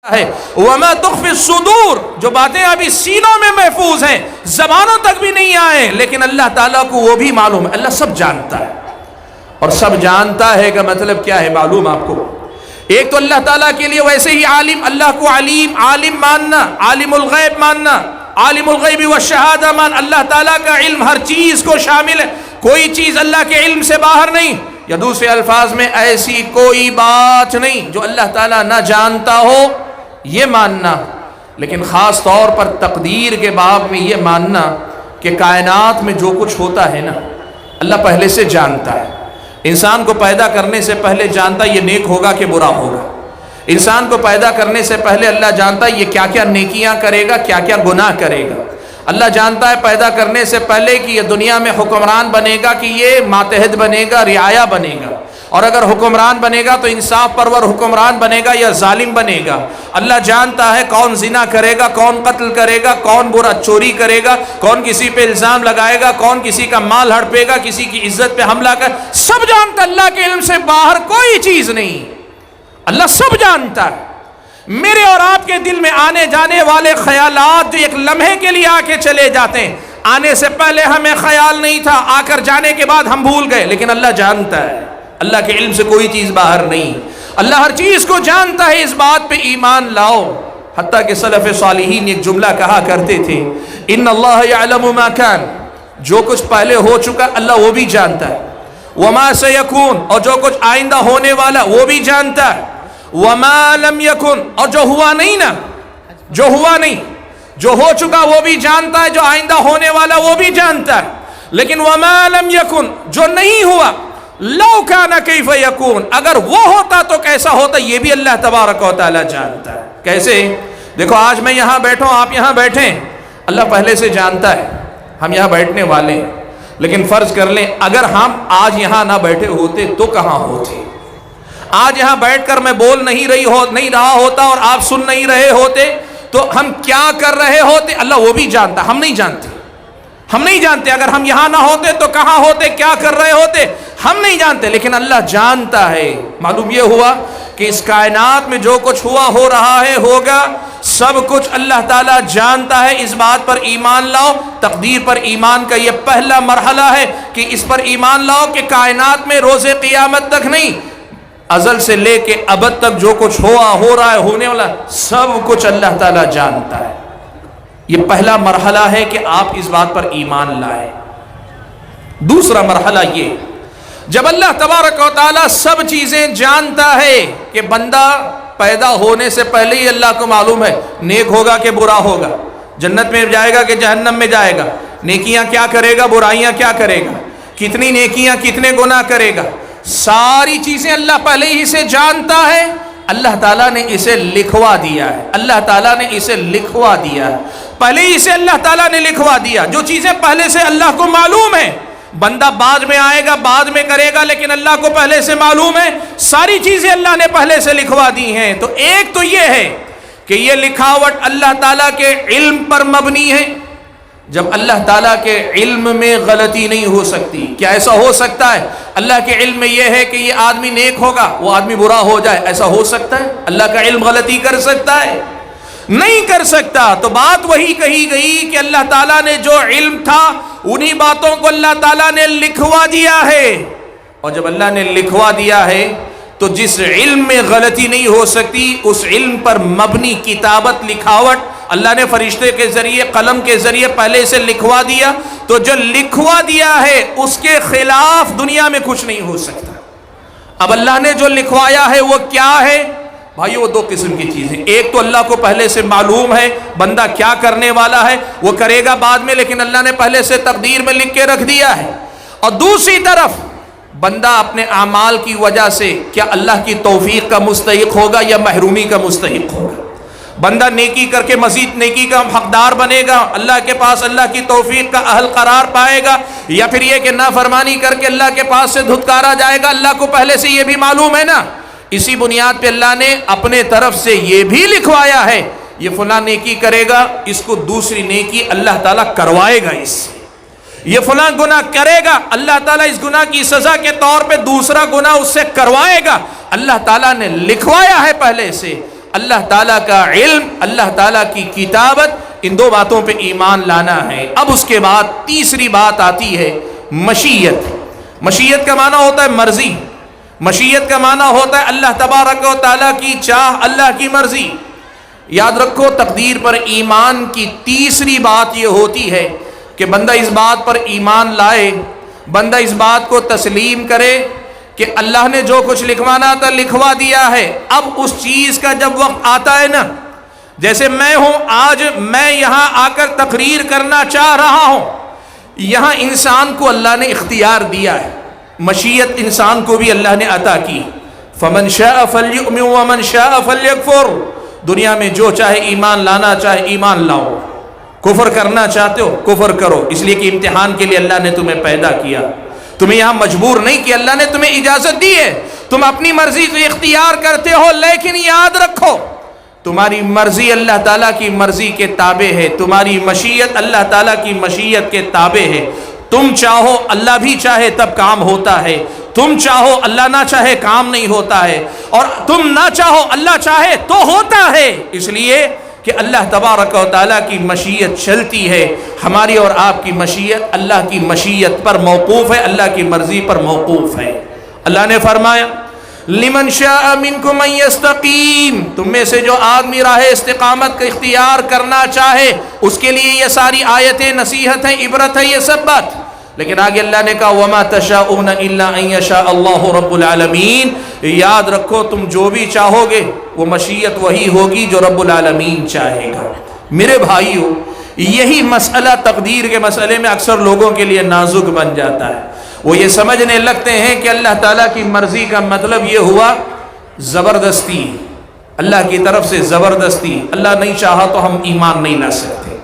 ہے وما تخفی الصدور، جو باتیں ابھی سینوں میں محفوظ ہیں، زبانوں تک بھی نہیں آئے، لیکن اللہ تعالیٰ کو وہ بھی معلوم ہے۔ اللہ سب جانتا ہے، اور سب جانتا ہے کا مطلب کیا ہے معلوم آپ کو؟ ایک تو اللہ تعالیٰ کے لیے ویسے ہی عالم، اللہ کو علیم، عالم ماننا، عالم الغیب ماننا، عالم الغیب والشہادہ مان، اللہ تعالیٰ کا علم ہر چیز کو شامل ہے، کوئی چیز اللہ کے علم سے باہر نہیں، یا دوسرے الفاظ میں ایسی کوئی بات نہیں جو اللہ تعالیٰ نہ جانتا ہو، یہ ماننا۔ لیکن خاص طور پر تقدیر کے باب میں یہ ماننا کہ کائنات میں جو کچھ ہوتا ہے نا، اللہ پہلے سے جانتا ہے۔ انسان کو پیدا کرنے سے پہلے جانتا یہ نیک ہوگا کہ برا ہوگا۔ انسان کو پیدا کرنے سے پہلے اللہ جانتا یہ کیا کیا نیکیاں کرے گا، کیا کیا گناہ کرے گا۔ اللہ جانتا ہے پیدا کرنے سے پہلے کہ یہ دنیا میں حکمران بنے گا کہ یہ ماتحت بنے گا، رعایا بنے گا، اور اگر حکمران بنے گا تو انصاف پرور حکمران بنے گا یا ظالم بنے گا۔ اللہ جانتا ہے کون زنا کرے گا، کون قتل کرے گا، کون برا چوری کرے گا، کون کسی پہ الزام لگائے گا، کون کسی کا مال ہڑپے گا، کسی کی عزت پہ حملہ کر، سب جانتا۔ اللہ کے علم سے باہر کوئی چیز نہیں، اللہ سب جانتا ہے۔ میرے اور آپ کے دل میں آنے جانے والے خیالات جو ایک لمحے کے لیے آ کے چلے جاتے ہیں، آنے سے پہلے ہمیں خیال نہیں تھا، آ کر جانے کے بعد ہم بھول گئے، لیکن اللہ جانتا ہے۔ اللہ کے علم سے کوئی چیز باہر نہیں، اللہ ہر چیز کو جانتا ہے۔ اس بات پہ ایمان لاؤ۔ حتیٰ کہ سلف صالحین ایک جملہ کہا کرتے تھے، ان اللہ یعلم ما کان، جو کچھ پہلے ہو چکا اللہ وہ بھی جانتا ہے، وما سیکون، اور جو کچھ آئندہ ہونے والا وہ بھی جانتا ہے، وما لم یکن، اور جو ہوا نہیں نا، جو ہوا نہیں، جو ہو چکا وہ بھی جانتا ہے، جو آئندہ ہونے والا وہ بھی جانتا ہے، لیکن وما لم یکن، جو نہیں ہوا، لو کان کیف یکون، اگر وہ ہوتا تو کیسا ہوتا، یہ بھی اللہ تبارک و تعالی جانتا ہے۔ کیسے؟ دیکھو آج میں یہاں بیٹھوں، آپ یہاں بیٹھیں، اللہ پہلے سے جانتا ہے ہم یہاں بیٹھنے والے ہیں، لیکن فرض کر لیں اگر ہم آج یہاں نہ بیٹھے ہوتے تو کہاں ہوتے؟ آج یہاں بیٹھ کر میں بول نہیں رہا ہوتا اور آپ سن نہیں رہے ہوتے تو ہم کیا کر رہے ہوتے؟ اللہ وہ بھی جانتا، ہم نہیں جانتے۔ ہم نہیں جانتے اگر ہم یہاں نہ ہوتے تو کہاں ہوتے، کیا کر رہے ہوتے، ہم نہیں جانتے، لیکن اللہ جانتا ہے۔ معلوم یہ ہوا کہ اس کائنات میں جو کچھ ہوا، ہو رہا ہے، ہوگا، سب کچھ اللہ تعالیٰ جانتا ہے۔ اس بات پر ایمان لاؤ۔ تقدیر پر ایمان کا یہ پہلا مرحلہ ہے کہ اس پر ایمان لاؤ کہ کائنات میں روز قیامت تک نہیں، ازل سے لے کے ابد تک جو کچھ ہوا، ہو رہا ہے، ہونے والا، سب کچھ اللہ تعالیٰ جانتا ہے۔ یہ پہلا مرحلہ ہے کہ آپ اس بات پر ایمان لائیں۔ دوسرا مرحلہ یہ، جب اللہ تبارک و تعالیٰ سب چیزیں جانتا ہے کہ بندہ پیدا ہونے سے پہلے ہی اللہ کو معلوم ہے نیک ہوگا کہ برا ہوگا، جنت میں جائے گا کہ جہنم میں جائے گا، نیکیاں کیا کرے گا، برائیاں کیا کرے گا، کتنی نیکیاں کتنے گناہ کرے گا، ساری چیزیں اللہ پہلے ہی سے جانتا ہے۔ اللہ تعالیٰ نے اسے لکھوا دیا ہے، اللہ تعالیٰ نے اسے لکھوا دیا ہے، پہلے ہی سے اللہ تعالیٰ نے لکھوا دیا۔ جو چیزیں پہلے سے اللہ کو معلوم ہے، بندہ بعد میں آئے گا، بعد میں کرے گا، لیکن اللہ کو پہلے سے معلوم ہے، ساری چیزیں اللہ نے پہلے سے لکھوا دی ہیں۔ تو ایک تو یہ ہے کہ یہ لکھاوٹ اللہ تعالیٰ کے علم پر مبنی ہے۔ جب اللہ تعالیٰ کے علم میں غلطی نہیں ہو سکتی، کیا ایسا ہو سکتا ہے اللہ کے علم میں یہ ہے کہ یہ آدمی نیک ہوگا، وہ آدمی برا ہو جائے، ایسا ہو سکتا ہے؟ اللہ کا علم غلطی کر سکتا ہے؟ نہیں کر سکتا۔ تو بات وہی کہی گئی کہ اللہ تعالیٰ نے جو علم تھا انہی باتوں کو اللہ تعالیٰ نے لکھوا دیا ہے، اور جب اللہ نے لکھوا دیا ہے تو جس علم میں غلطی نہیں ہو سکتی اس علم پر مبنی کتابت، لکھاوٹ اللہ نے فرشتے کے ذریعے، قلم کے ذریعے پہلے سے لکھوا دیا، تو جو لکھوا دیا ہے اس کے خلاف دنیا میں کچھ نہیں ہو سکتا۔ اب اللہ نے جو لکھوایا ہے وہ کیا ہے؟ بھائی وہ دو قسم کی چیزیں، ایک تو اللہ کو پہلے سے معلوم ہے بندہ کیا کرنے والا ہے، وہ کرے گا بعد میں، لیکن اللہ نے پہلے سے تقدیر میں لکھ کے رکھ دیا ہے، اور دوسری طرف بندہ اپنے اعمال کی وجہ سے کیا اللہ کی توفیق کا مستحق ہوگا یا محرومی کا مستحق ہوگا۔ بندہ نیکی کر کے مزید نیکی کا حقدار بنے گا، اللہ کے پاس اللہ کی توفیق کا اہل قرار پائے گا، یا پھر یہ کہ نافرمانی کر کے اللہ کے پاس سے دھتکارا جائے گا۔ اللہ کو پہلے سے یہ بھی معلوم ہے نا، اسی بنیاد پہ اللہ نے اپنے طرف سے یہ بھی لکھوایا ہے یہ فلاں نیکی کرے گا، اس کو دوسری نیکی اللہ تعالیٰ کروائے گا اس سے، یہ فلاں گناہ کرے گا، اللہ تعالیٰ اس گناہ کی سزا کے طور پہ دوسرا گناہ اس سے کروائے گا۔ اللہ تعالیٰ نے لکھوایا ہے پہلے سے۔ اللہ تعالیٰ کا علم، اللہ تعالیٰ کی کتابت، ان دو باتوں پہ ایمان لانا ہے۔ اب اس کے بعد تیسری بات آتی ہے مشیت۔ مشیت کا معنی ہوتا ہے مرضی، مشیت کا معنی ہوتا ہے اللہ تبارک و تعالیٰ کی چاہ، اللہ کی مرضی۔ یاد رکھو تقدیر پر ایمان کی تیسری بات یہ ہوتی ہے کہ بندہ اس بات پر ایمان لائے، بندہ اس بات کو تسلیم کرے کہ اللہ نے جو کچھ لکھوانا تھا لکھوا دیا ہے۔ اب اس چیز کا جب وقت آتا ہے نا، جیسے میں ہوں آج میں یہاں آ کر تقریر کرنا چاہ رہا ہوں، یہاں انسان کو اللہ نے اختیار دیا ہے، مشیت انسان کو بھی اللہ نے عطا کی۔ فمن شاء فلیؤمن ومن شاء فلیکفر، دنیا میں جو چاہے ایمان لانا چاہے ایمان لاؤ، کفر کرنا چاہتے ہو کفر کرو، اس لیے کہ امتحان کے لیے اللہ نے تمہیں پیدا کیا، تمہیں یہاں مجبور نہیں کیا، اللہ نے تمہیں اجازت دی ہے، تم اپنی مرضی سے اختیار کرتے ہو، لیکن یاد رکھو تمہاری مرضی اللہ تعالیٰ کی مرضی کے تابع ہے، تمہاری مشیت اللہ تعالیٰ کی مشیت کے تابع ہے۔ تم چاہو اللہ بھی چاہے تب کام ہوتا ہے، تم چاہو اللہ نہ چاہے کام نہیں ہوتا ہے، اور تم نہ چاہو اللہ چاہے تو ہوتا ہے، اس لیے کہ اللہ تبارک و تعالیٰ کی مشیت چلتی ہے۔ ہماری اور آپ کی مشیت اللہ کی مشیت پر موقوف ہے، اللہ کی مرضی پر موقوف ہے۔ اللہ نے فرمایا لمن شاء منکم ان یستقیم، تم میں سے جو آدمی راہ استقامت کا اختیار کرنا چاہے اس کے لیے یہ ساری آیتیں نصیحت ہیں، عبرت ہے، یہ سب بات۔ لیکن آگے اللہ نے کہا وما تشاءون الا ان یشاء اللہ رب العالمین، یاد رکھو تم جو بھی چاہو گے وہ مشیت وہی ہوگی جو رب العالمین چاہے گا۔ میرے بھائیو، یہی مسئلہ تقدیر کے مسئلے میں اکثر لوگوں کے لیے نازک بن جاتا ہے، وہ یہ سمجھنے لگتے ہیں کہ اللہ تعالیٰ کی مرضی کا مطلب یہ ہوا زبردستی، اللہ کی طرف سے زبردستی، اللہ نہیں چاہا تو ہم ایمان نہیں لا سکتے،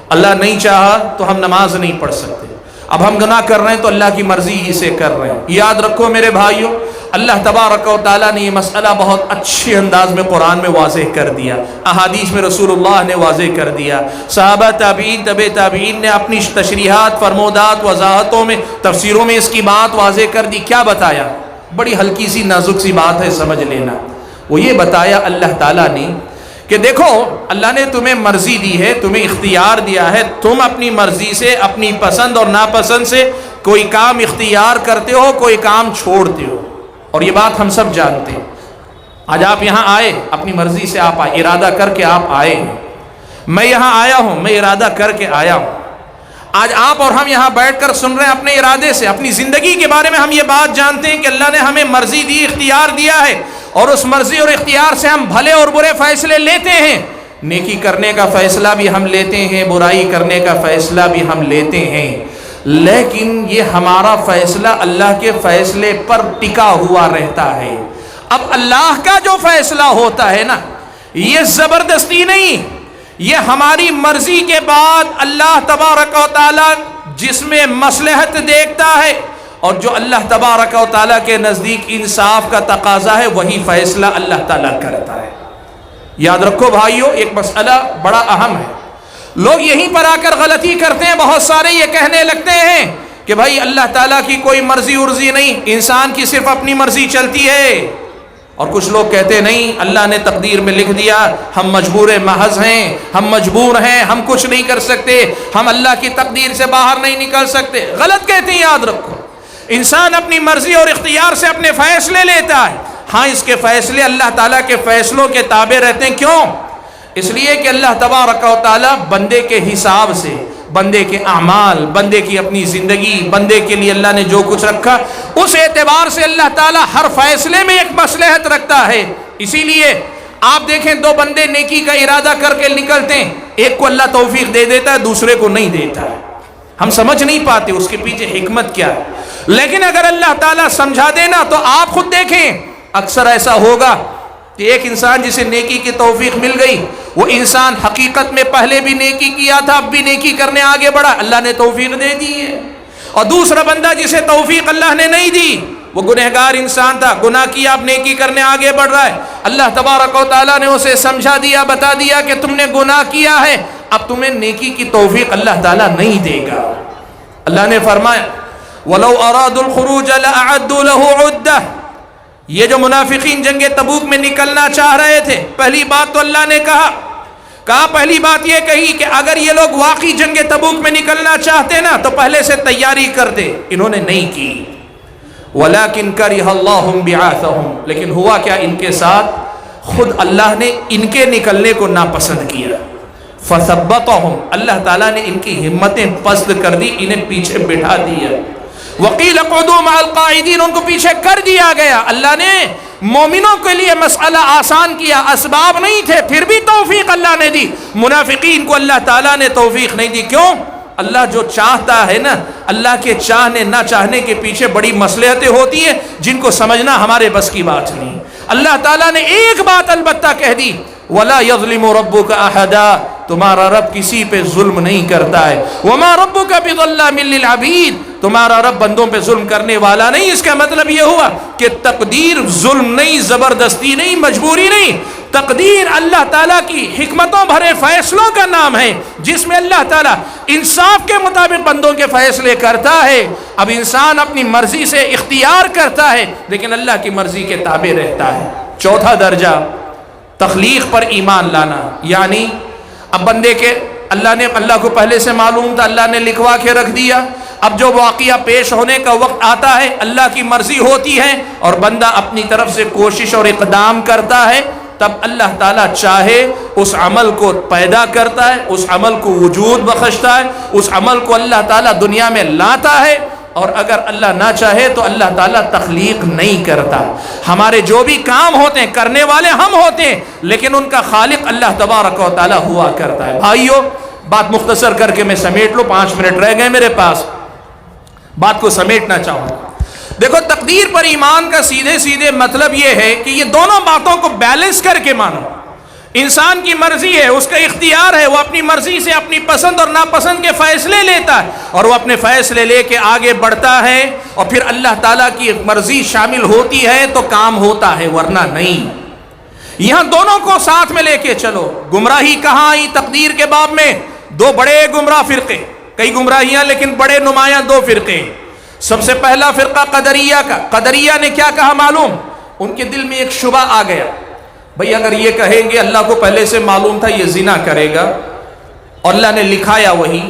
اللہ نہیں چاہا تو ہم نماز نہیں پڑھ سکتے، اب ہم گناہ کر رہے ہیں تو اللہ کی مرضی ہی سے کر رہے ہیں۔ یاد رکھو میرے بھائیوں، اللہ تبارک و تعالیٰ نے یہ مسئلہ بہت اچھے انداز میں قرآن میں واضح کر دیا، احادیث میں رسول اللہ نے واضح کر دیا، صحابہ تابعین تبع تابعین نے اپنی تشریحات، فرمودات، وضاحتوں میں، تفسیروں میں اس کی بات واضح کر دی۔ کیا بتایا؟ بڑی ہلکی سی نازک سی بات ہے، سمجھ لینا۔ وہ یہ بتایا اللہ تعالیٰ نے کہ دیکھو اللہ نے تمہیں مرضی دی ہے، تمہیں اختیار دیا ہے، تم اپنی مرضی سے، اپنی پسند اور ناپسند سے کوئی کام اختیار کرتے ہو، کوئی کام چھوڑتے ہو، اور یہ بات ہم سب جانتے ہیں۔ آج آپ یہاں آئے، اپنی مرضی سے آپ آئے، ارادہ کر کے آپ آئے ہیں۔ میں یہاں آیا ہوں، میں ارادہ کر کے آیا ہوں۔ آج آپ اور ہم یہاں بیٹھ کر سن رہے ہیں اپنے ارادے سے، اپنی زندگی کے بارے میں ہم یہ بات جانتے ہیں کہ اللہ نے ہمیں مرضی دی، اختیار دیا ہے، اور اس مرضی اور اختیار سے ہم بھلے اور برے فیصلے لیتے ہیں، نیکی کرنے کا فیصلہ بھی ہم لیتے ہیں، برائی کرنے کا فیصلہ بھی ہم لیتے ہیں، لیکن یہ ہمارا فیصلہ اللہ کے فیصلے پر ٹکا ہوا رہتا ہے۔ اب اللہ کا جو فیصلہ ہوتا ہے نا، یہ زبردستی نہیں، یہ ہماری مرضی کے بعد اللہ تبارک و تعالیٰ جس میں مصلحت دیکھتا ہے اور جو اللہ تبارک و تعالیٰ کے نزدیک انصاف کا تقاضا ہے وہی فیصلہ اللہ تعالیٰ کرتا ہے۔ یاد رکھو بھائیو، ایک مسئلہ بڑا اہم ہے، لوگ یہیں پر آ کر غلطی کرتے ہیں، بہت سارے یہ کہنے لگتے ہیں کہ بھائی اللہ تعالیٰ کی کوئی مرضی ارضی نہیں، انسان کی صرف اپنی مرضی چلتی ہے، اور کچھ لوگ کہتے نہیں اللہ نے تقدیر میں لکھ دیا، ہم مجبور محض ہیں، ہم مجبور ہیں، ہم کچھ نہیں کر سکتے، ہم اللہ کی تقدیر سے باہر نہیں نکل سکتے۔ غلط کہتے ہیں۔ یاد رکھو انسان اپنی مرضی اور اختیار سے اپنے فیصلے لیتا ہے، ہاں اس کے فیصلے اللہ تعالیٰ کے فیصلوں کے تابع رہتے ہیں۔ کیوں؟ اس لیے کہ اللہ تبارک و تعالیٰ بندے کے حساب سے، بندے کے اعمال، بندے کی اپنی زندگی، بندے کے لیے اللہ نے جو کچھ رکھا اس اعتبار سے اللہ تعالیٰ ہر فیصلے میں ایک مصلحت رکھتا ہے۔ اسی لیے آپ دیکھیں دو بندے نیکی کا ارادہ کر کے نکلتے ہیں، ایک کو اللہ توفیق دے دیتا ہے، دوسرے کو نہیں دیتا ہے، ہم سمجھ نہیں پاتے اس کے پیچھے حکمت کیا ہے، لیکن اگر اللہ تعالیٰ سمجھا دینا تو آپ خود دیکھیں اکثر ایسا ہوگا کہ ایک انسان جسے نیکی کی توفیق مل گئی، وہ انسان حقیقت میں پہلے بھی نیکی کیا تھا، اب بھی نیکی کرنے آگے بڑھا، اللہ نے توفیق دے دی ہے، اور دوسرا بندہ جسے توفیق اللہ نے نہیں دی، وہ گنہگار انسان تھا، گناہ کیا، اب نیکی کرنے آگے بڑھ رہا ہے، اللہ تبارک و تعالیٰ نے اسے سمجھا دیا، بتا دیا کہ تم نے گناہ کیا ہے، اب تمہیں نیکی کی توفیق اللہ تعالیٰ نہیں دے گا۔ اللہ نے فرمایا وَلَوْ أَرَادُوا الْخُرُوجَ لَأَعَدُّوا لَهُ عُدَّةً، یہ جو منافقین جنگ تبوک میں نکلنا چاہ رہے تھے، پہلی بات تو اللہ نے کہا پہلی بات یہ کہی کہ اگر یہ لوگ واقعی جنگ تبوک میں نکلنا چاہتے نا تو پہلے سے تیاری کرتے، انہوں نے نہیں کی۔ وَلَكِنْ كَرِهَ اللَّهُمْ بِعَاثَهُمْ، لیکن ہوا کیا ان کے ساتھ، خود اللہ نے ان کے نکلنے کو ناپسند کیا۔ فَثَبَّطَهُمْ، اللہ تعالیٰ نے ان کی ہمتیں پست کر دی، انہیں پیچھے بٹھا دیا۔ وَقِيلَ اقْعُدُوا مَعَ الْقَاعِدِينَ، ان کو پیچھے کر دیا گیا۔ اللہ نے مومنوں کے لیے مسئلہ آسان کیا، اسباب نہیں تھے پھر بھی توفیق اللہ نے دی، منافقین کو اللہ تعالیٰ نے توفیق نہیں دی۔ کیوں؟ اللہ جو چاہتا ہے نا، اللہ کے چاہنے نہ چاہنے کے پیچھے بڑی مصلحتیں ہوتی ہیں جن کو سمجھنا ہمارے بس کی بات نہیں۔ اللہ تعالیٰ نے ایک بات البتہ کہہ دی، وَلَا يَظْلِمُ رَبُّكَ أَحَدًا، تمہارا رب کسی پہ ظلم نہیں کرتا ہے۔ وَمَا رَبُّكَ بِظَلَّامٍ لِّلْعَبِيدِ، تمہارا رب بندوں پہ ظلم کرنے والا نہیں۔ اس کا مطلب یہ ہوا کہ تقدیر ظلم نہیں، زبردستی نہیں، مجبوری نہیں، تقدیر اللہ تعالیٰ کی حکمتوں بھرے فیصلوں کا نام ہے، جس میں اللہ تعالیٰ انصاف کے مطابق بندوں کے فیصلے کرتا ہے۔ اب انسان اپنی مرضی سے اختیار کرتا ہے لیکن اللہ کی مرضی کے تابع رہتا ہے۔ چوتھا درجہ تخلیق پر ایمان لانا، یعنی اب بندے کے اللہ کو پہلے سے معلوم تھا، اللہ نے لکھوا کے رکھ دیا۔ اب جو واقعہ پیش ہونے کا وقت آتا ہے اللہ کی مرضی ہوتی ہے اور بندہ اپنی طرف سے کوشش اور اقدام کرتا ہے، تب اللہ تعالیٰ چاہے اس عمل کو پیدا کرتا ہے، اس عمل کو وجود بخشتا ہے، اس عمل کو اللہ تعالیٰ دنیا میں لاتا ہے، اور اگر اللہ نہ چاہے تو اللہ تعالیٰ تخلیق نہیں کرتا۔ ہمارے جو بھی کام ہوتے ہیں کرنے والے ہم ہوتے ہیں لیکن ان کا خالق اللہ تبارک و تعالیٰ ہوا کرتا ہے۔ بھائیو، بات مختصر کر کے میں سمیٹ لوں، 5 منٹ رہ گئے میرے پاس، بات کو سمیٹنا چاہوں گا۔ دیکھو، تقدیر پر ایمان کا سیدھے مطلب یہ ہے کہ یہ دونوں باتوں کو بیلنس کر کے مانو۔ انسان کی مرضی ہے، اس کا اختیار ہے، وہ اپنی مرضی سے اپنی پسند اور ناپسند کے فیصلے لیتا ہے اور وہ اپنے فیصلے لے کے آگے بڑھتا ہے، اور پھر اللہ تعالیٰ کی مرضی شامل ہوتی ہے تو کام ہوتا ہے، ورنہ نہیں۔ یہاں دونوں کو ساتھ میں لے کے چلو۔ گمراہی کہاں آئی تقدیر کے باب میں؟ 2 بڑے گمراہ فرقے، کئی گمراہیاں لیکن بڑے نمایاں 2 فرقے۔ سب سے پہلا فرقہ قدریہ کا۔ قدریہ نے کیا کہا معلوم؟ ان کے دل میں ایک شبہ آ گیا، بھئی اگر یہ کہیں گے اللہ کو پہلے سے معلوم تھا یہ زنا کرے گا، اور اللہ نے لکھایا وہی،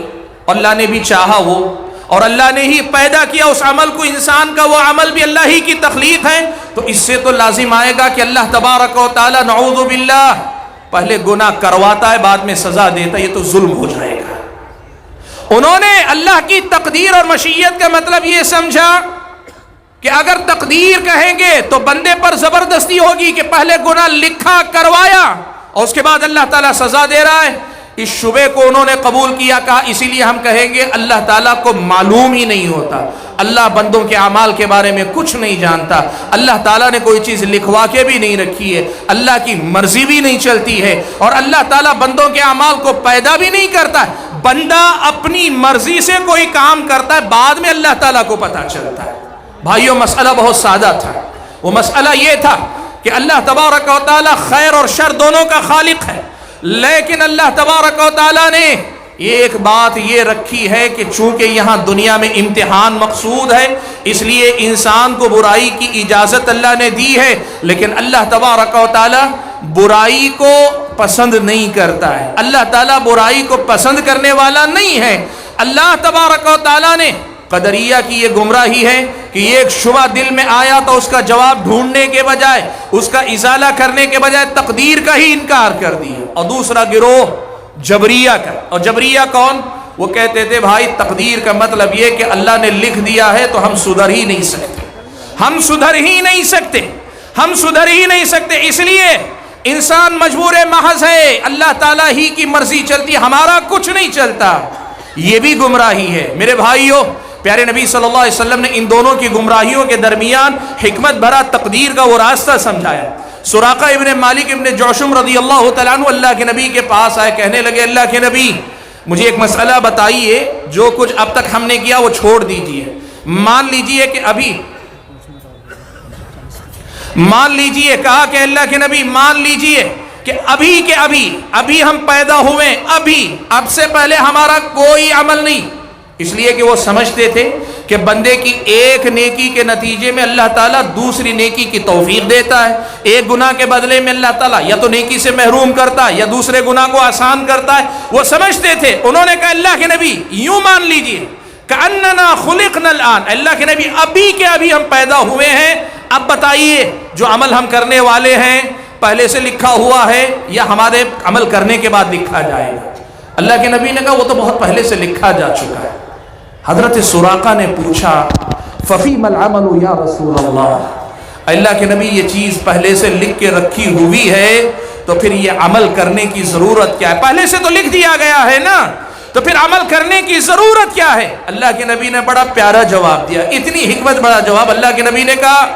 اور اللہ نے بھی چاہا وہ، اور اللہ نے ہی پیدا کیا اس عمل کو، انسان کا وہ عمل بھی اللہ ہی کی تخلیق ہے، تو اس سے تو لازم آئے گا کہ اللہ تبارک و تعالی نعوذ باللہ پہلے گناہ کرواتا ہے بعد میں سزا دیتا ہے، یہ تو ظلم ہو جائے گا۔ انہوں نے اللہ کی تقدیر اور مشیت کا مطلب یہ سمجھا کہ اگر تقدیر کہیں گے تو بندے پر زبردستی ہوگی کہ پہلے گناہ لکھا کروایا اور اس کے بعد اللہ تعالیٰ سزا دے رہا ہے۔ اس شبے کو انہوں نے قبول کیا، کہا اسی لیے ہم کہیں گے اللہ تعالیٰ کو معلوم ہی نہیں ہوتا، اللہ بندوں کے اعمال کے بارے میں کچھ نہیں جانتا، اللہ تعالیٰ نے کوئی چیز لکھوا کے بھی نہیں رکھی ہے، اللہ کی مرضی بھی نہیں چلتی ہے، اور اللہ تعالیٰ بندوں کے اعمال کو پیدا بھی نہیں کرتا ہے۔ بندہ اپنی مرضی سے کوئی کام کرتا ہے، بعد میں اللہ تعالیٰ کو پتہ چلتا ہے۔ بھائیوں، مسئلہ بہت سادہ تھا، وہ مسئلہ یہ تھا کہ اللہ تبارک و تعالیٰ خیر اور شر دونوں کا خالق ہے، لیکن اللہ تبارک و تعالیٰ نے ایک بات یہ رکھی ہے کہ چونکہ یہاں دنیا میں امتحان مقصود ہے، اس لیے انسان کو برائی کی اجازت اللہ نے دی ہے، لیکن اللہ تبارک و تعالیٰ برائی کو پسند نہیں کرتا ہے، اللہ تعالیٰ برائی کو پسند کرنے والا نہیں ہے۔ اللہ تبارک و تعالیٰ نے قدریہ کی یہ گمراہی ہے کہ ایک شبہ دل میں آیا تو اس کا جواب ڈھونڈنے کے بجائے، اس کا ازالہ کرنے کے بجائے تقدیر کا ہی انکار کر دیا۔ اور دوسرا گروہ جبریہ کا، اور جبریہ کون؟ وہ کہتے تھے بھائی تقدیر کا مطلب یہ کہ اللہ نے لکھ دیا ہے تو ہم سدھر ہی نہیں سکتے، ہم سدھر ہی نہیں سکتے، ہم سدھر ہی نہیں سکتے، اس لیے انسان مجبور محض ہے، اللہ تعالیٰ ہی کی مرضی چلتی، ہمارا کچھ نہیں چلتا۔ یہ بھی گمراہی ہے۔ میرے بھائیوں، پیارے نبی صلی اللہ علیہ وسلم نے ان دونوں کی گمراہیوں کے درمیان حکمت بھرا تقدیر کا وہ راستہ سمجھایا۔ سراقہ ابن مالک ابن جوشم رضی اللہ تعالیٰ عنہ اللہ کے نبی کے پاس آئے، کہنے لگے اللہ کے نبی مجھے ایک مسئلہ بتائیے، جو کچھ اب تک ہم نے کیا وہ چھوڑ دیجئے، مان لیجئے کہ کہا کہ اللہ کے نبی مان لیجئے کہ ابھی ہم پیدا ہوئے، اب سے پہلے ہمارا کوئی عمل نہیں، اس لیے کہ وہ سمجھتے تھے کہ بندے کی ایک نیکی کے نتیجے میں اللہ تعالیٰ دوسری نیکی کی توفیق دیتا ہے. ایک گناہ کے بدلے میں اللہ تعالیٰ یا تو نیکی سے محروم کرتا ہے یا دوسرے گناہ کو آسان کرتا ہے. وہ سمجھتے تھے, انہوں نے کہا اللہ کے نبی یوں مان لیجئے کأننا خلقنا الآن, اللہ کے نبی ابھی کے ابھی ہم پیدا ہوئے ہیں, اب بتائیے جو عمل ہم کرنے والے ہیں پہلے سے لکھا ہوا ہے یا ہمارے عمل کرنے کے بعد لکھا جائے گا؟ اللہ کے نبی نے کہا وہ تو بہت پہلے سے لکھا جا چکا ہے. حضرت سراقہ نے پوچھا ففیم العمل یا رسول اللہ, اللہ کے نبی یہ چیز پہلے سے لکھ کے رکھی ہوئی ہے تو پھر یہ عمل کرنے کی ضرورت کیا ہے؟ پہلے سے تو لکھ دیا گیا ہے نا, تو پھر عمل کرنے کی ضرورت کیا ہے؟ اللہ کے نبی نے بڑا پیارا جواب دیا, اتنی حکمت بڑا جواب. اللہ کے نبی نے کہا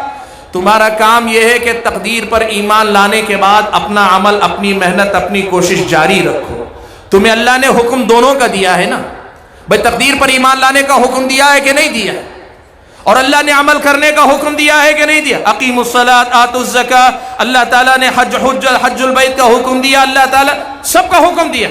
تمہارا کام یہ ہے کہ تقدیر پر ایمان لانے کے بعد اپنا عمل, اپنی محنت, اپنی کوشش جاری رکھو. تمہیں اللہ نے حکم دونوں کا دیا ہے نا بھائی, تقدیر پر ایمان لانے کا حکم دیا ہے کہ نہیں دیا, اور اللہ نے عمل کرنے کا حکم دیا ہے کہ نہیں دیا؟ اقیموا الصلاۃ آتوا الزکاۃ, اللہ تعالیٰ نے حج البیت کا حکم دیا, اللہ تعالیٰ سب کا حکم دیا.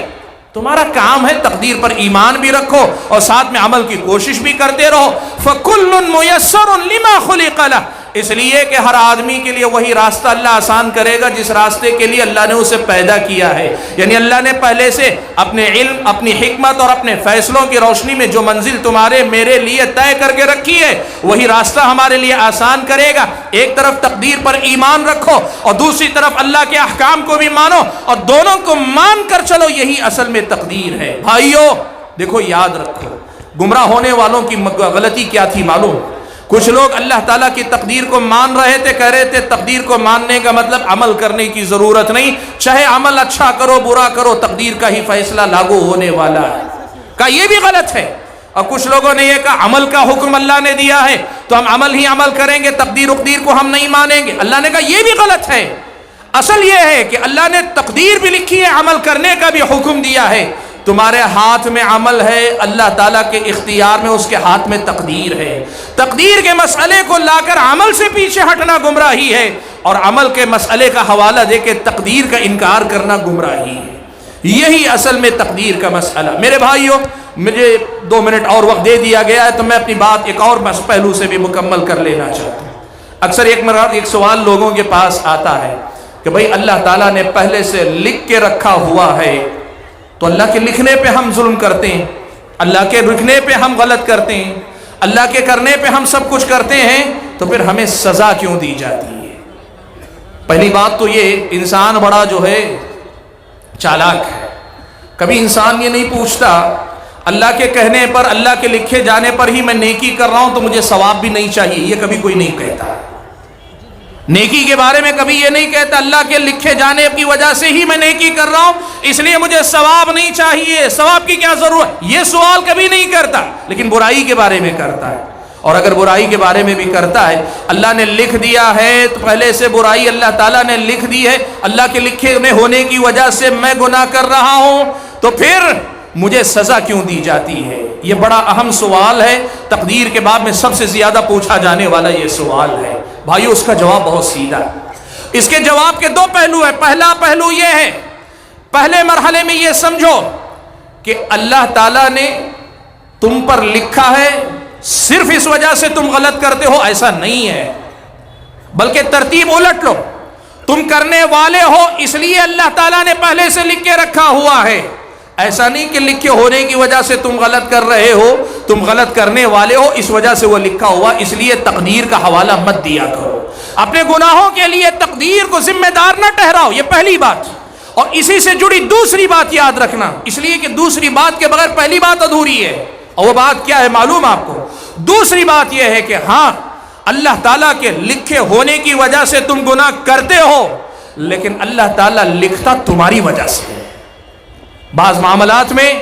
تمہارا کام ہے تقدیر پر ایمان بھی رکھو اور ساتھ میں عمل کی کوشش بھی کرتے رہو. فَكُلٌّ مُيَسَّرٌ لِمَا خُلِقَ لَهُ, اس لیے کہ ہر آدمی کے لیے وہی راستہ اللہ آسان کرے گا جس راستے کے لیے اللہ نے اسے پیدا کیا ہے. یعنی اللہ نے پہلے سے اپنے علم, اپنی حکمت اور اپنے فیصلوں کی روشنی میں جو منزل تمہارے میرے لیے طے کر کے رکھی ہے وہی راستہ ہمارے لیے آسان کرے گا. ایک طرف تقدیر پر ایمان رکھو اور دوسری طرف اللہ کے احکام کو بھی مانو, اور دونوں کو مان کر چلو, یہی اصل میں تقدیر ہے. بھائیو دیکھو, یاد رکھو گمراہ ہونے والوں کی غلطی کیا تھی معلوم؟ کچھ لوگ اللہ تعالیٰ کی تقدیر کو مان رہے تھے, کہہ رہے تھے تقدیر کو ماننے کا مطلب عمل کرنے کی ضرورت نہیں, چاہے عمل اچھا کرو برا کرو تقدیر کا ہی فیصلہ لاگو ہونے والا ہے. کہا یہ بھی غلط ہے. اور کچھ لوگوں نے یہ کہا عمل کا حکم اللہ نے دیا ہے تو ہم عمل ہی عمل کریں گے, تقدیر اقدیر کو ہم نہیں مانیں گے. اللہ نے کہا یہ بھی غلط ہے. اصل یہ ہے کہ اللہ نے تقدیر بھی لکھی ہے, عمل کرنے کا بھی حکم دیا ہے. تمہارے ہاتھ میں عمل ہے, اللہ تعالیٰ کے اختیار میں اس کے ہاتھ میں تقدیر ہے. تقدیر کے مسئلے کو لا کر عمل سے پیچھے ہٹنا گمراہی ہے, اور عمل کے مسئلے کا حوالہ دے کے تقدیر کا انکار کرنا گمراہی ہے. یہی اصل میں تقدیر کا مسئلہ. میرے بھائیوں, مجھے 2 منٹ اور وقت دے دیا گیا ہے تو میں اپنی بات ایک اور پہلو سے بھی مکمل کر لینا چاہتا ہوں. اکثر ایک سوال لوگوں کے پاس آتا ہے کہ بھائی اللہ تعالیٰ نے پہلے سے لکھ کے رکھا ہوا ہے تو اللہ کے لکھنے پہ ہم ظلم کرتے ہیں, اللہ کے لکھنے پہ ہم غلط کرتے ہیں, اللہ کے کرنے پہ ہم سب کچھ کرتے ہیں, تو پھر ہمیں سزا کیوں دی جاتی ہے؟ پہلی بات تو یہ, انسان بڑا جو ہے چالاک ہے. کبھی انسان یہ نہیں پوچھتا اللہ کے کہنے پر, اللہ کے لکھے جانے پر ہی میں نیکی کر رہا ہوں تو مجھے ثواب بھی نہیں چاہیے, یہ کبھی کوئی نہیں کہتا. نیکی کے بارے میں کبھی یہ نہیں کہتا اللہ کے لکھے جانے کی وجہ سے ہی میں نیکی کر رہا ہوں اس لیے مجھے ثواب نہیں چاہیے, ثواب کی کیا ضرورت, یہ سوال کبھی نہیں کرتا. لیکن برائی کے بارے میں کرتا ہے, اور اگر برائی کے بارے میں بھی کرتا ہے, اللہ نے لکھ دیا ہے تو پہلے سے برائی اللہ تعالیٰ نے لکھ دی ہے, اللہ کے لکھے میں ہونے کی وجہ سے میں گناہ کر رہا ہوں تو پھر مجھے سزا کیوں دی جاتی ہے؟ یہ بڑا اہم سوال ہے. تقدیر کے باب میں سب سے زیادہ پوچھا جانے والا یہ سوال ہے. بھائیو اس کا جواب بہت سیدھا ہے. اس کے جواب کے 2 پہلو ہیں. پہلا پہلو یہ ہے, پہلے مرحلے میں یہ سمجھو کہ اللہ تعالیٰ نے تم پر لکھا ہے, صرف اس وجہ سے تم غلط کرتے ہو ایسا نہیں ہے, بلکہ ترتیب الٹ لو. تم کرنے والے ہو اس لیے اللہ تعالیٰ نے پہلے سے لکھ کے رکھا ہوا ہے. ایسا نہیں کہ لکھے ہونے کی وجہ سے تم غلط کر رہے ہو, تم غلط کرنے والے ہو اس وجہ سے وہ لکھا ہوا, اس لیے تقدیر کا حوالہ مت دیا کرو. اپنے گناہوں کے لیے تقدیر کو ذمہ دار نہ ٹھہراؤ, یہ پہلی بات. اور اسی سے جڑی دوسری بات یاد رکھنا, اس لیے کہ دوسری بات کے بغیر پہلی بات ادھوری ہے. اور وہ بات کیا ہے معلوم آپ کو؟ دوسری بات یہ ہے کہ ہاں اللہ تعالیٰ کے لکھے ہونے کی وجہ سے تم گناہ کرتے ہو, لیکن اللہ تعالیٰ لکھتا تمہاری وجہ سے ہے. بعض معاملات میں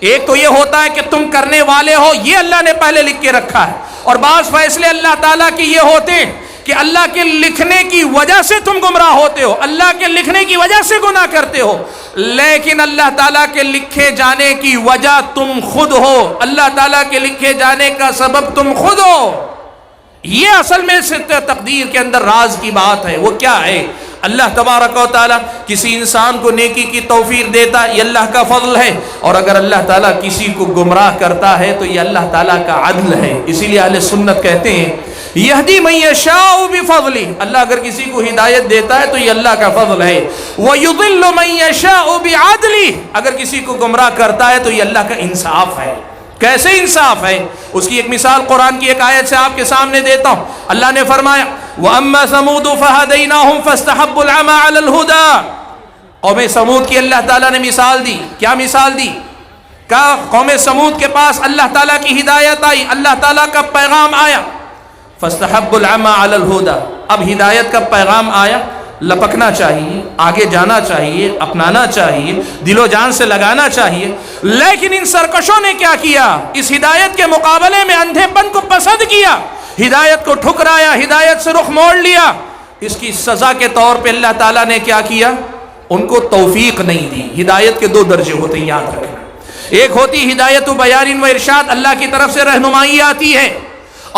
ایک تو یہ ہوتا ہے کہ تم کرنے والے ہو, یہ اللہ نے پہلے لکھ کے رکھا ہے, اور بعض فیصلے اللہ تعالیٰ کی یہ ہوتے ہیں کہ اللہ کے لکھنے کی وجہ سے تم گمراہ ہوتے ہو, اللہ کے لکھنے کی وجہ سے گناہ کرتے ہو, لیکن اللہ تعالیٰ کے لکھے جانے کی وجہ تم خود ہو, اللہ تعالیٰ کے لکھے جانے کا سبب تم خود ہو. یہ اصل میں تقدیر کے اندر راز کی بات ہے. وہ کیا ہے؟ اللہ تبارک و تعالیٰ کسی انسان کو نیکی کی توفیق دیتا ہے، یہ اللہ کا فضل ہے، اور اگر اللہ تعالیٰ کسی کو گمراہ کرتا ہے تو یہ اللہ تعالیٰ کا عدل ہے۔ اسی لیے اہل سنت کہتے ہیں یہدی من یشاء بفضلہ، اللہ اگر کسی کو ہدایت دیتا ہے تو یہ اللہ کا فضل ہے، ویضل من یشاء بعدلہ، اگر کسی کو گمراہ کرتا ہے تو یہ اللہ کا انصاف ہے۔ کیسے انصاف ہے؟ اس کی ایک مثال قرآن کی ایک آیت سے آپ کے سامنے دیتا ہوں۔ اللہ نے فرمایا وَأَمَّا ثَمُودُ فَهَدَيْنَاهُمْ فَاسْتَحَبُّوا الْعَمَى عَلَى الْهُدَى، قوم سمود کی اللہ تعالیٰ نے مثال دی۔ کیا مثال دی؟ کہا قوم سمود کے پاس اللہ تعالیٰ کی ہدایت آئی، اللہ تعالیٰ کا پیغام آیا، فَاسْتَحَبُّوا الْعَمَى عَلَى الْهُدَى، اب ہدایت کا پیغام آیا، لپکنا چاہیے، آگے جانا چاہیے، اپنانا چاہیے، دل و جان سے لگانا چاہیے، لیکن ان سرکشوں نے کیا کیا؟ اس ہدایت کے مقابلے میں اندھے پن کو پسند کیا، ہدایت کو ٹھکرایا، ہدایت سے رخ موڑ لیا۔ اس کی سزا کے طور پہ اللہ تعالیٰ نے کیا کیا؟ ان کو توفیق نہیں دی۔ ہدایت کے دو درجے ہوتے ہیں، یاد رکھنا۔ ایک ہوتی ہدایت و بیان و ارشاد، اللہ کی طرف سے رہنمائی آتی ہے،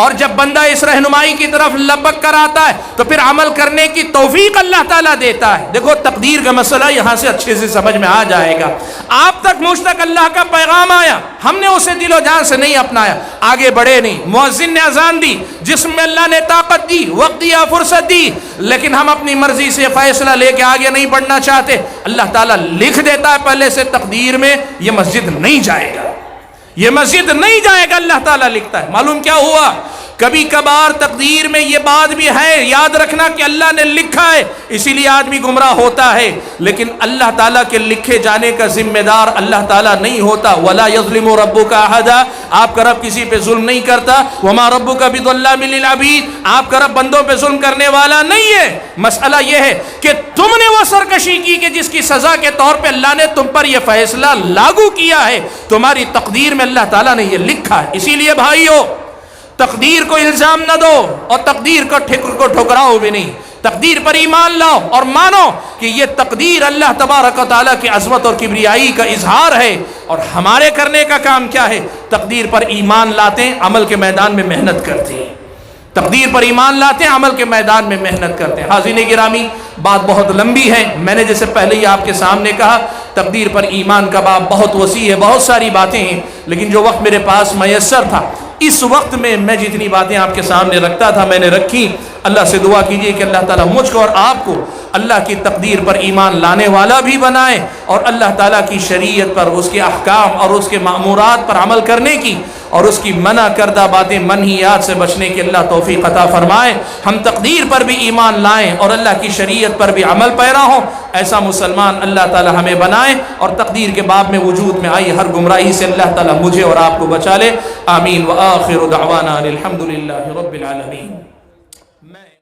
اور جب بندہ اس رہنمائی کی طرف لبک کر آتا ہے تو پھر عمل کرنے کی توفیق اللہ تعالیٰ دیتا ہے۔ دیکھو تقدیر کا مسئلہ یہاں سے اچھے سے سمجھ میں آ جائے گا۔ آپ تک مجھ تک اللہ کا پیغام آیا، ہم نے اسے دل و جان سے نہیں اپنایا، آگے بڑھے نہیں، مؤذن نے اذان دی، جسم میں اللہ نے طاقت دی، وقت دیا، فرصت دی، لیکن ہم اپنی مرضی سے فیصلہ لے کے آگے نہیں بڑھنا چاہتے، اللہ تعالیٰ لکھ دیتا ہے پہلے سے تقدیر میں یہ مسجد نہیں جائے گا، یہ مسجد نہیں جائے گا، اللہ تعالیٰ لکھتا ہے۔ معلوم کیا ہوا؟ کبھی کبھار تقدیر میں یہ بات بھی ہے، یاد رکھنا کہ اللہ نے لکھا ہے، اسی لیے آدمی گمراہ ہوتا ہے، لیکن اللہ تعالیٰ کے لکھے جانے کا ذمہ دار اللہ تعالیٰ نہیں ہوتا۔ وَلَا يَظْلِمُ رَبُّكَ أَحَدًا، آپ کا رب کسی پہ ظلم نہیں کرتا۔ وَمَا رَبُّكَ بِظَلَّامٍ لِّلْعَبِيدِ، آپ کا رب بندوں پہ ظلم کرنے والا نہیں ہے۔ مسئلہ یہ ہے کہ تم نے وہ سرکشی کی کہ جس کی سزا کے طور پہ اللہ نے تم پر یہ فیصلہ لاگو کیا ہے، تمہاری تقدیر میں اللہ تعالیٰ نے یہ لکھا ہے۔ اسی لیے بھائیو، تقدیر کو الزام نہ دو اور تقدیر کو ٹھکراؤ بھی نہیں، تقدیر پر ایمان لاؤ اور مانو کہ یہ تقدیر اللہ تبارک و تعالیٰ کی عظمت اور کبریائی کا اظہار ہے، اور ہمارے کرنے کا کام کیا ہے؟ تقدیر پر ایمان لاتے ہیں، عمل کے میدان میں محنت کرتے ہیں، تقدیر پر ایمان لاتے ہیں، عمل کے میدان میں محنت کرتے ہیں۔ حاضرین گرامی، بات بہت لمبی ہے، میں نے جیسے پہلے ہی آپ کے سامنے کہا تقدیر پر ایمان کا باب بہت وسیع ہے، بہت ساری باتیں ہیں، لیکن جو وقت میرے پاس میسر تھا اس وقت میں جتنی باتیں آپ کے سامنے رکھتا تھا میں نے رکھی۔ اللہ سے دعا کیجئے کہ اللہ تعالیٰ مجھ کو اور آپ کو اللہ کی تقدیر پر ایمان لانے والا بھی بنائے، اور اللہ تعالیٰ کی شریعت پر، اس کے احکام اور اس کے مأمورات پر عمل کرنے کی، اور اس کی منع کردہ باتیں منہیات سے بچنے کی اللہ توفیق عطا فرمائے۔ ہم تقدیر پر بھی ایمان لائیں اور اللہ کی شریعت پر بھی عمل پیرا ہوں، ایسا مسلمان اللہ تعالیٰ ہمیں بنائے، اور تقدیر کے باب میں وجود میں آئی ہر گمراہی سے اللہ تعالیٰ مجھے اور آپ کو بچا لے۔ آمین۔ وآخر دعوانا الحمد للہ رب العالمین۔